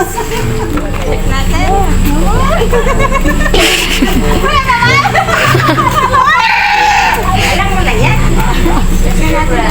Check natin. Alam mo na yan. Check natin.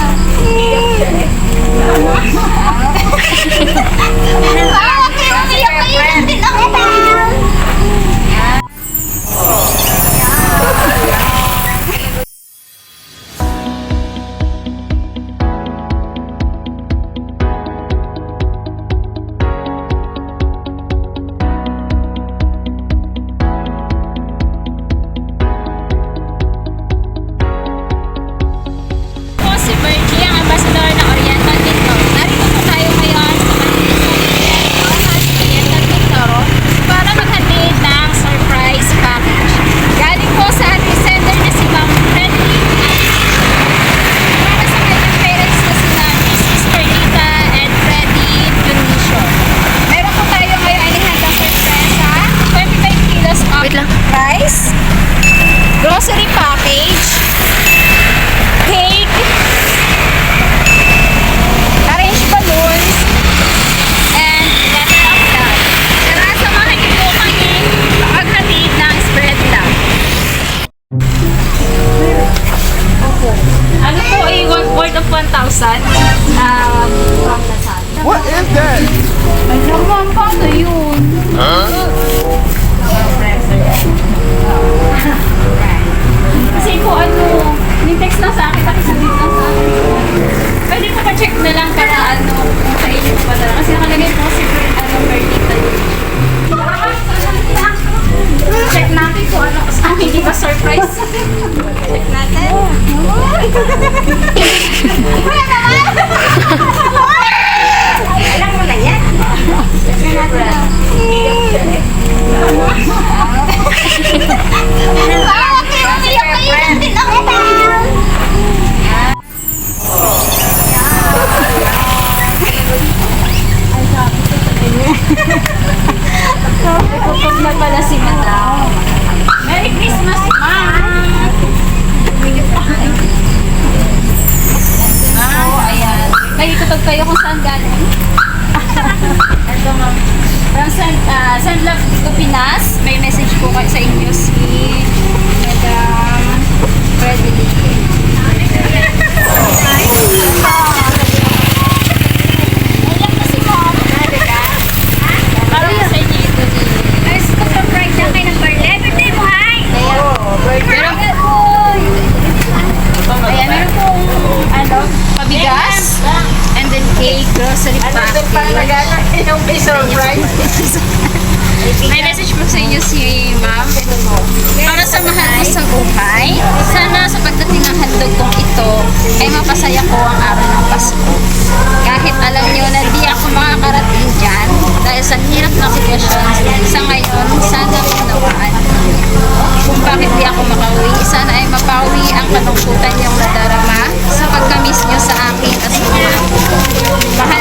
Grocery package, cake, orange balloons, and letter of love. Tara, samahan niyo po kami paghatid ng spread love. Ano po ay worth of 1,000 from Lazada. What is that? Ay naman, paano yun? Kasi po ano, ni-text na sa akin, pakisalit na sa akin. Pwede po pa-check na lang para ano, kung sa inyo pa talaga. Kasi nakalagay po kasi per detail. Check natin kung ano, kasi hindi pa surprise. Check natin. Alam mo na yan. Check natin. Kapag na pala si Madam. Merry Christmas, Ma'am! Ayan. May itutog kayo kung saan galing. Ito, Ma'am. From San Love to Pinas, may message po kayo sa inyo si Madam Freddy. Pabigas, and then cake, grocery package. May message po sa inyo si Ma'am. Para sa mahal ko sa buhay, sana sa pagdating ng handog kong ito, ay mapasaya ko ang araw ng Pasko. Kahit alam niyo na di ako makakarating dyan, dahil sa hirap na sitwasyon, sa ngayon, sana maunawaan niyo. Kung bakit di ako makauwi, sana ay mapawi ang kalungkutan niyong nadarama sa pagkamis niyo sa akin at sa mga apo ko. Mahal